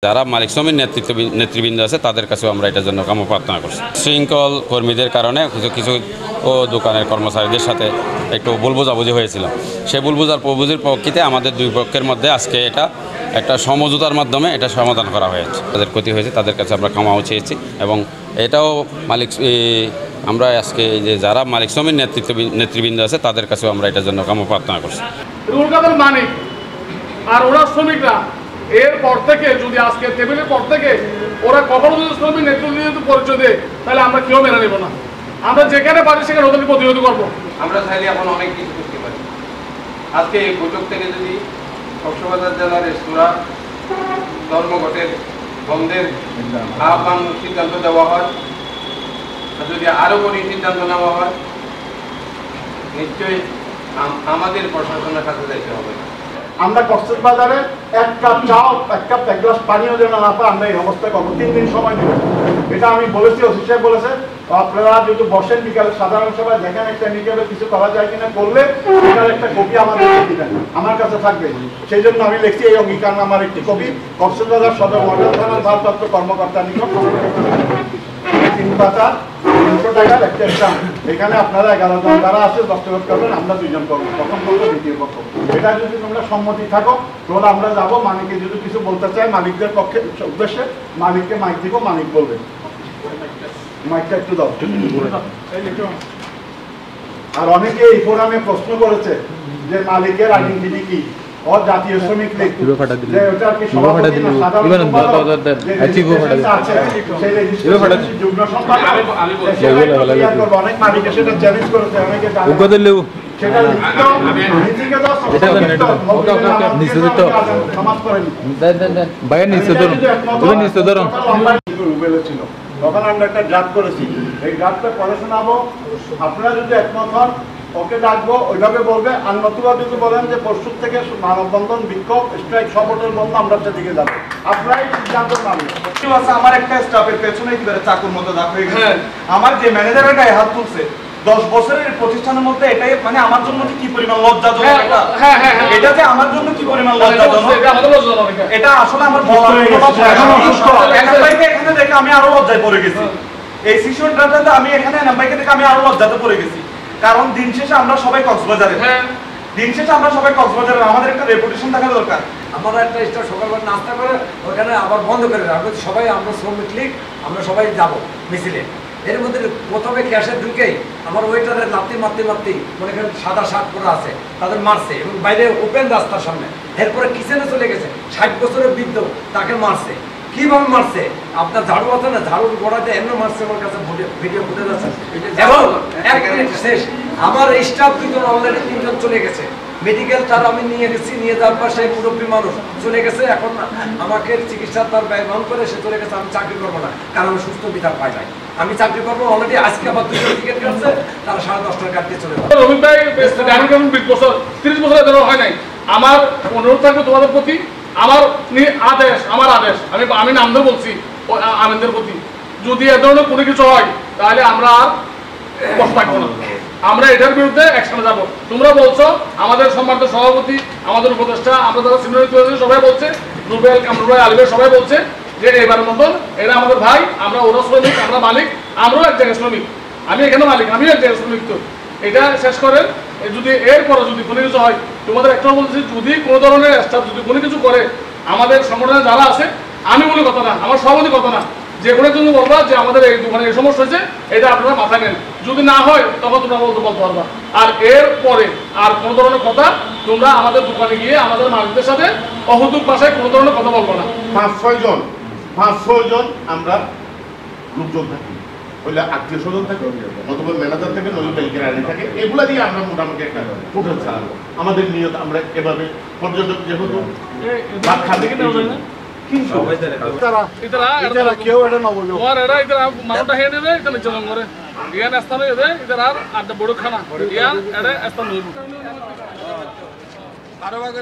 যারা মালিক শ্রমিক নেতৃবৃন্দ আছে তাদের কাছেও আমরা এটার জন্য কাম্য প্রার্থনা করছি। শৃঙ্খল কর্মীদের কারণে কিছু কিছু দোকানের কর্মচারীদের সাথে একটু ভুল বোঝাবুঝি হয়েছিল। সেই ভুল বোঝাবুঝির প্রেক্ষিতে আমাদের দুই পক্ষের মধ্যে আজকে এটা একটা সমঝোতার মাধ্যমে এটা সমাধান করা হয়েছে। তাদের ক্ষতি হয়েছে তাদের কাছে আমরা ক্ষমাও চেয়েছি এবং এটাও আমরা আজকে যে যারা মালিক শ্রমিক নেতৃবৃন্দ আছে তাদের কাছেও আমরা এটার জন্য কাম্য প্রার্থনা করছি। মালিক আর ওরা শ্রমিকরা এরপর থেকে যদি আজকে টেবিলের পর থেকে ওরা কখনো যদি শ্রমিক নেতৃত্ব পরিচয় দেয় তাহলে আমরা কেউ মেনে নেব না। আমরা যেখানে পারি সেখানে ওদেরকে প্রতিরোধ করবো। আমরা চাইলে এখন অনেক কিছু করতে পারি। আজকে এই বৈঠক থেকে যদি কক্সবাজার জেলার রেস্তোরাঁ ধর্মঘটের বন্ধের আহ্বান সিদ্ধান্ত দেওয়া হয়, যদি আরো কোনো সিদ্ধান্ত নেওয়া হয়, নিশ্চয়ই আমাদের প্রশাসনের কাছে যাইতে হবে। আমরা কক্সবাজারে এক কাপ চাও এক গ্লাস পানিও যেন না পাই, আমরা এই অবস্থা করবো। 3 দিন সময় দেবো, এটা আমি বলেছি, ওসি সাহেব বলেছে। আপনারা যদি বসেন বিকালে সাধারণ সভায় দেখেন একটা নিকেলে কিছু করা যায় কিনা, করলে এটার একটা কপি আমাদের দিবেন, আমার কাছে থাকবে। সেই জন্য আমি লিখছি এই অঙ্গীকারনামার একটি কপি কক্সবাজার সদর মডেল থানার ভারপ্রাপ্ত কর্মকর্তার নিকট 3 পাতা 300 টাকার একটা এক্সাম। এখানে আপনারা 11 জন যারা আছে দস্তখত করবেন, আমরা 2 জন করবো, প্রথম করবো দ্বিতীয় পক্ষ। এটা যদি তোমরা সম্মতি থাকো তাহলে আমরা যাবো। মালিককে যদি কিছু বলতে চাই মালিকদের পক্ষে উদ্দেশ্যে মালিককে মাইক দিব, মালিক বলবে। মাইকটা একটু দাও। আর অনেকে এই ফোরামে প্রশ্ন করেছে যে মালিকের আইডেন্টিটি কি, और জাতীয় শ্রমিক লীগ যে ওটা কি সভাপতি না সাধারণ সম্পাদক যুগ্ম সম্পাদক অনেক মালিক সেটা চ্যালেঞ্জ করেছে, অনেকে সেটা সমাজ করেনি। ছিল তখন আমরা একটা ড্রাফট করেছি, এই ড্রাফটটা পরে শোনাবো। আপনারা যদি একমত হন ওকে ডাকবো, ওইভাবে বলবে। আর নতুবা যদি বলেন যে পরশু থেকে মানববন্ধন, বিক্ষোভ, স্ট্রাইক, সবটের বন্ধ, আমরা সেদিকে যাবো। আপনারাই সিদ্ধান্ত মানবেন। আমার একটা স্টাফের পেছনে চাকুর মতো দাগ হয়ে গেছে। আমার যে ম্যানেজারের গায়ে হাত তুলছে 10 বছরের প্রতিষ্ঠানের মধ্যে, এটাই মানে আমার জন্য কি পরিমাণ লজ্জাজনক। এটা যে আমার জন্য কি পরিমাণ লজ্জাজনক, এটা আসলে আমার এখানে দেখে আমি আরো লজ্জায় পড়ে গেছি। এই সিচুয়েশনটাতে আমি এখানে এনামভাইকে দেখে আমি আরো লজ্জাতে পড়ে গেছি। কারণ দিন শেষে আমরা সবাই কক্সবাজারের, আমাদের একটা রেপুটেশন থাকা দরকার। আমরা একটা স্টার সকালবেলা নাস্তা করে ওখানে আবার বন্ধ করে রাখবো। সবাই আমরা শ্রমিক লীগ, আমরা সবাই যাব মিছিলে। এর মধ্যে প্রথমে ক্যাশে ঢুকেই আমার ওয়েটারের লাত্তি মারতে মনে করেন সাদা শার্ট পরা আছে, তাদের মারছে এবং বাইরে ওপেন রাস্তার সামনে। এরপরে কিচেনে চলে গেছে, 60 বছরের বৃদ্ধ, তাকে মারছে। কিভাবে মারছে? আপনার ঝাড়ু আছে না, ঝাড়ুর গোড়াতে এমনি মারছে। আমার কাছে ভিডিও ফুটেজ আছে। এবং 1 মিনিট শেষ, আমার স্টাফ 2 জন অলরেডি 3 জন চলে গেছে মেডিকেল। তার আমি নিয়ে গেছি, নিয়ে যাওয়ার পর সেই মুরব্বী মানুষ চলে গেছে। এখন আমাকে চিকিৎসা তার ব্যয় বহন করে সে চলে গেছে। আমি চাকরি করবো না, কারণ সুস্থ বিচার পাই নাই। আমি চাকরি করবো অলরেডি। আজকে আবার 2 জন টিকিট কাটছে, তারা 10:30 কাটতে চলে যাবে। রবীন্দ্র ভাই 20 বছর 30 বছর দেওয়া হয় নাই। আমার অনুরোধ থাকবে তোমাদের প্রতি, আমার আদেশ আমি নাম ধরে বলছি আমিনদের প্রতি, যদি এ ধরনের কোনো কিছু হয় তাহলে আমরা আর বসে থাকবো না। আমরা এটার বিরুদ্ধে অ্যাকশনে যাব। তোমরা বলছো, আমাদের সম্মানিত সভাপতি, আমাদের উপদেষ্টা, আমরা যারা সিনিয়র সবাই বলছে, রুবেল, কামরুল, আলিবের সবাই বলছে যে এবার মতন এরা আমাদের ভাই, আমরা ওরা শ্রমিক, আমরা মালিক, আমরাও এক জায়গায় শ্রমিক। আমি এখানে মালিক, আমিও এক জায়গায় শ্রমিক। তো এটা শেষ করেন। যদি এরপরে যদি কোনো কিছু হয়, তোমাদের একটা বলছি, যদি কোনো ধরনের স্টাফ যদি কোনো কিছু করে, আমাদের সংগঠনে যারা আছে, আমি বলে কথা না, আমার সভাপতি কথা না, যে কোনো জন্য বলবা যে আমাদের এই দোকানে এই সমস্যা হয়েছে, এটা আপনারা মাথায় নেন। যদি না হয় তখন তোমরা বলতে পারবা। আর এর পরে আর কোনো ধরনের কথা তোমরা আমাদের দোকানে গিয়ে আমাদের মালিকদের সাথে অহতুক ভাষায় কোনো ধরনের কথা বলবো না। 5-6 জন আমরা লোকজন থাকি, ওইলে আত্মীয় স্বজন থাকে, নতুবা ম্যানেজার থাকে, নতুবা ব্যাংকের আইডি থাকে। এগুলা দিয়ে আমরা মোটামুটি একটা হোটেল চালাবো। আমাদের নিয়ত আমরা এভাবে পর্যটক যেহেতু খাদ্য কেউ এটা নবল মানটা হেঁটে দেবে, এটা নিচে করে ইয়ান স্থান হয়ে দেয়, এদের আর আড্ডা বড় খানা ইয়ান এটা স্থান হইব। আরো আগে